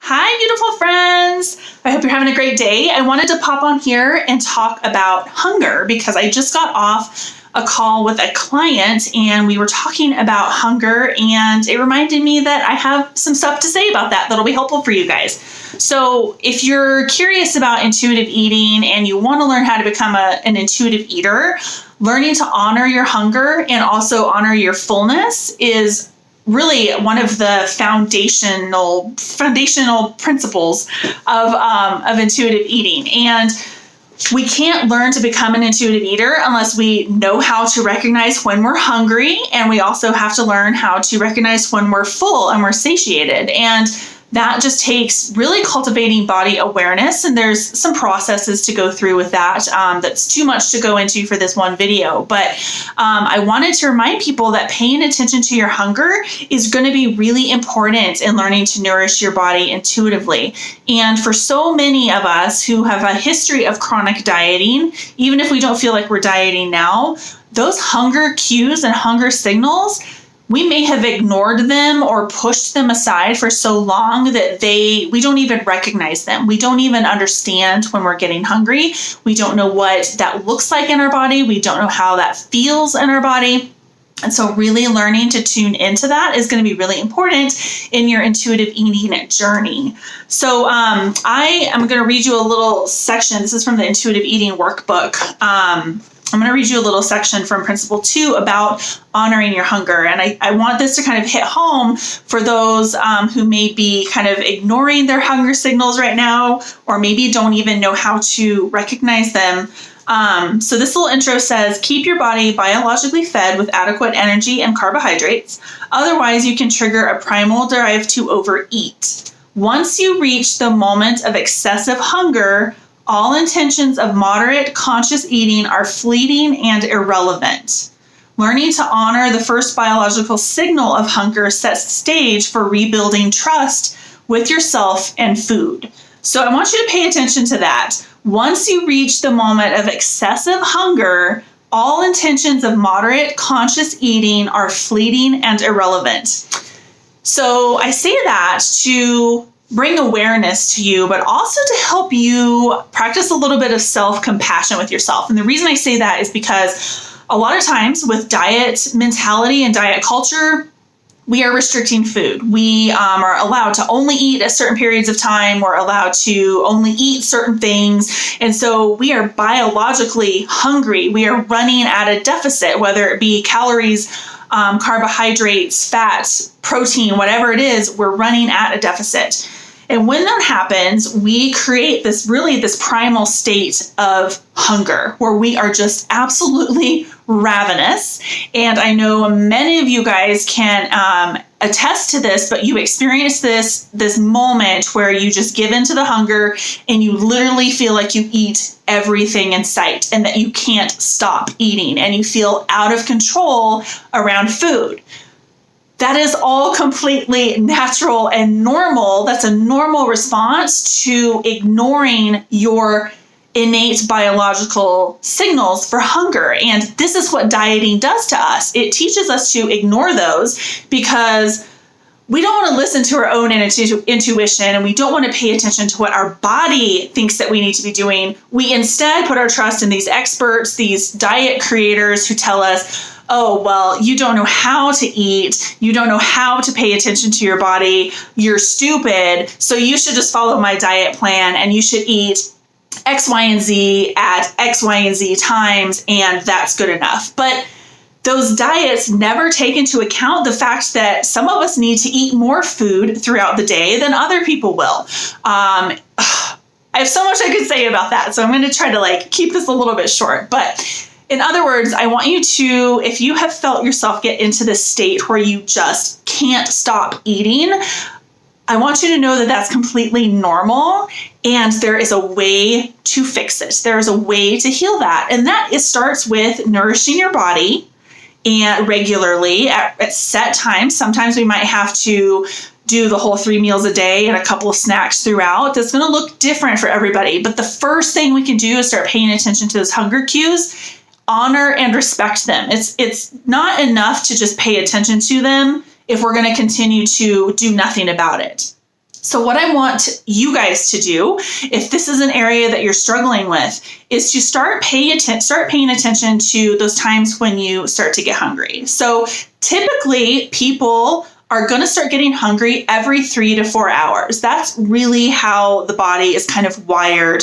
Hi, beautiful friends. I hope you're having a great day. I wanted to pop on here and talk about hunger because I just got off a call with a client and we were talking about hunger, and it reminded me that I have some stuff to say about that'll be helpful for you guys. So if you're curious about intuitive eating and you want to learn how to become an intuitive eater, learning to honor your hunger and also honor your fullness is really one of the foundational principles of intuitive eating. And we can't learn to become an intuitive eater unless we know how to recognize when we're hungry, and we also have to learn how to recognize when we're full and we're satiated. And that just takes really cultivating body awareness, and there's some processes to go through with that. That's too much to go into for this one video, but I wanted to remind people that paying attention to your hunger is going to be really important in learning to nourish your body intuitively. And for so many of us who have a history of chronic dieting, even if we don't feel like we're dieting now, those hunger cues and hunger signals, we may have ignored them or pushed them aside for so long that we don't even recognize them. We don't even understand when we're getting hungry. We don't know what that looks like in our body. We don't know how that feels in our body. And so really learning to tune into that is going to be really important in your intuitive eating journey. So I am going to read you a little section. This is from the Intuitive Eating Workbook. I'm going to read you a little section from Principle 2 about honoring your hunger. And I want this to kind of hit home for those who may be kind of ignoring their hunger signals right now, or maybe don't even know how to recognize them. So this little intro says, keep your body biologically fed with adequate energy and carbohydrates. Otherwise, you can trigger a primal drive to overeat. Once you reach the moment of excessive hunger, all intentions of moderate conscious eating are fleeting and irrelevant. Learning to honor the first biological signal of hunger sets the stage for rebuilding trust with yourself and food. So I want you to pay attention to that. Once you reach the moment of excessive hunger, all intentions of moderate conscious eating are fleeting and irrelevant. So I say that to bring awareness to you, but also to help you practice a little bit of self-compassion with yourself. And the reason I say that is because a lot of times with diet mentality and diet culture, we are restricting food. We are allowed to only eat at certain periods of time. We're allowed to only eat certain things. And so we are biologically hungry. We are running at a deficit, whether it be calories, carbohydrates, fats, protein, whatever it is, we're running at a deficit. And when that happens, we create this primal state of hunger where we are just absolutely ravenous. And I know many of you guys can attest to this, but you experience this moment where you just give into the hunger and you literally feel like you eat everything in sight and that you can't stop eating and you feel out of control around food. That is all completely natural and normal. That's a normal response to ignoring your innate biological signals for hunger. And this is what dieting does to us. It teaches us to ignore those because we don't want to listen to our own intuition, and we don't want to pay attention to what our body thinks that we need to be doing. We instead put our trust in these experts, these diet creators who tell us, oh, well, you don't know how to eat. You don't know how to pay attention to your body. You're stupid. So you should just follow my diet plan and you should eat X, Y, and Z at X, Y, and Z times, and that's good enough. But those diets never take into account the fact that some of us need to eat more food throughout the day than other people will. I have so much I could say about that, so I'm going to try to keep this a little bit short. But in other words, I want you to, if you have felt yourself get into this state where you just can't stop eating, I want you to know that that's completely normal and there is a way to fix it. There is a way to heal that. And that starts with nourishing your body and regularly at set times. Sometimes we might have to do the whole 3 meals a day and a couple of snacks throughout. That's going to look different for everybody. But the first thing we can do is start paying attention to those hunger cues, honor and respect them. It's not enough to just pay attention to them if we're going to continue to do nothing about it. So what I want you guys to do, if this is an area that you're struggling with, is to start paying attention to those times when you start to get hungry. So typically people are going to start getting hungry every 3 to 4 hours. That's really how the body is kind of wired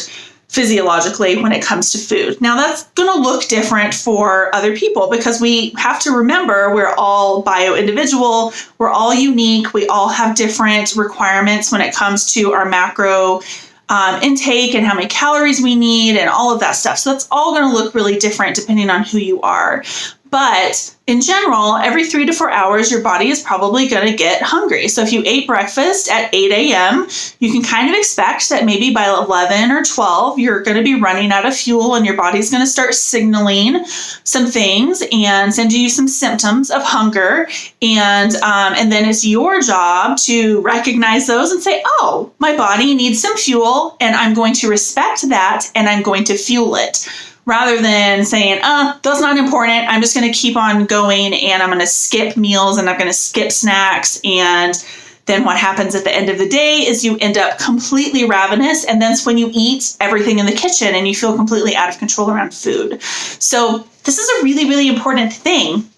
physiologically when it comes to food. Now that's going to look different for other people because we have to remember we're all bio-individual, we're all unique, we all have different requirements when it comes to our macro intake and how many calories we need and all of that stuff. So that's all going to look really different depending on who you are. But in general, every 3 to 4 hours, your body is probably going to get hungry. So if you ate breakfast at 8 a.m., you can kind of expect that maybe by 11 or 12, you're going to be running out of fuel and your body's going to start signaling some things and sending you some symptoms of hunger. And then it's your job to recognize those and say, oh, my body needs some fuel and I'm going to respect that and I'm going to fuel it. Rather than saying, that's not important. I'm just going to keep on going and I'm going to skip meals and I'm going to skip snacks. And then what happens at the end of the day is you end up completely ravenous. And that's when you eat everything in the kitchen and you feel completely out of control around food. So this is a really, really important thing.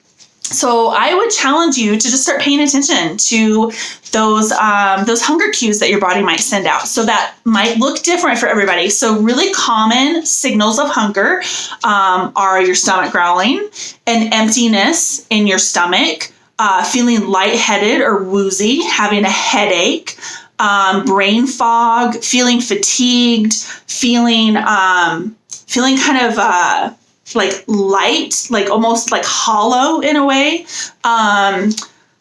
So I would challenge you to just start paying attention to those hunger cues that your body might send out. So that might look different for everybody. So really common signals of hunger are your stomach growling, an emptiness in your stomach, feeling lightheaded or woozy, having a headache, brain fog, feeling fatigued, feeling kind of like light, like almost like hollow in a way.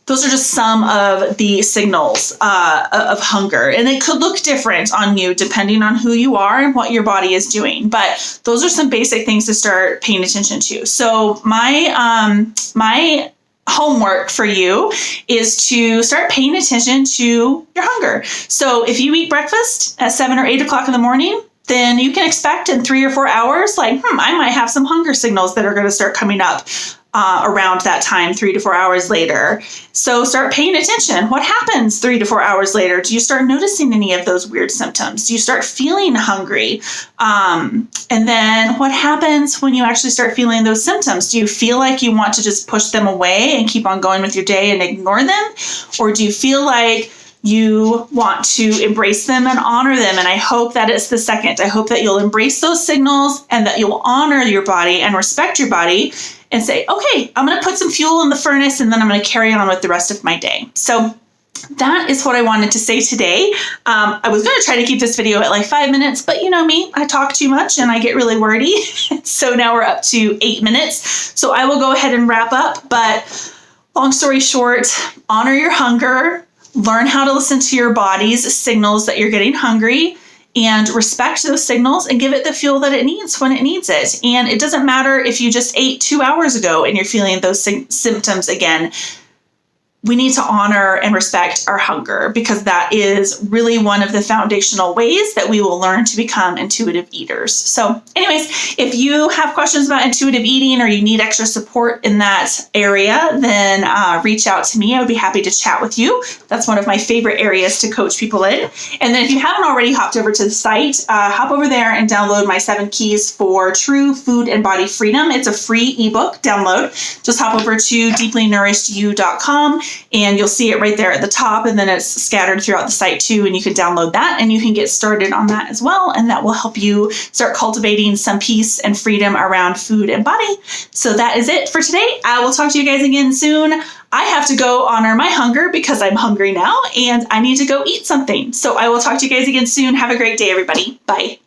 Those are just some of the signals of hunger. And it could look different on you depending on who you are and what your body is doing. But those are some basic things to start paying attention to. So my homework for you is to start paying attention to your hunger. So if you eat breakfast at 7 or 8 o'clock in the morning, then you can expect in 3 or 4 hours, like, I might have some hunger signals that are going to start coming up around that time, 3 to 4 hours later. So start paying attention. What happens 3 to 4 hours later? Do you start noticing any of those weird symptoms? Do you start feeling hungry? And then what happens when you actually start feeling those symptoms? Do you feel like you want to just push them away and keep on going with your day and ignore them? Or do you feel like you want to embrace them and honor them? And I hope that it's the second. I hope that you'll embrace those signals and that you'll honor your body and respect your body and say, okay, I'm going to put some fuel in the furnace and then I'm going to carry on with the rest of my day. So that is what I wanted to say today. I was going to try to keep this video at like 5 minutes, but you know me, I talk too much and I get really wordy. So now we're up to 8 minutes. So I will go ahead and wrap up. But long story short, honor your hunger. Learn how to listen to your body's signals that you're getting hungry and respect those signals and give it the fuel that it needs when it needs it. And it doesn't matter if you just ate 2 hours ago and you're feeling those symptoms again. We need to honor and respect our hunger because that is really one of the foundational ways that we will learn to become intuitive eaters. So anyways, if you have questions about intuitive eating or you need extra support in that area, then reach out to me. I would be happy to chat with you. That's one of my favorite areas to coach people in. And then if you haven't already hopped over to the site, hop over there and download my 7 keys for true food and body freedom. It's a free ebook download. Just hop over to deeplynourishedyou.com. And you'll see it right there at the top, and then it's scattered throughout the site too, and you can download that and you can get started on that as well, and that will help you start cultivating some peace and freedom around food and body. So that is it for today. I will talk to you guys again soon. I have to go honor my hunger because I'm hungry now, and I need to go eat something. So I will talk to you guys again soon. Have a great day, everybody. Bye.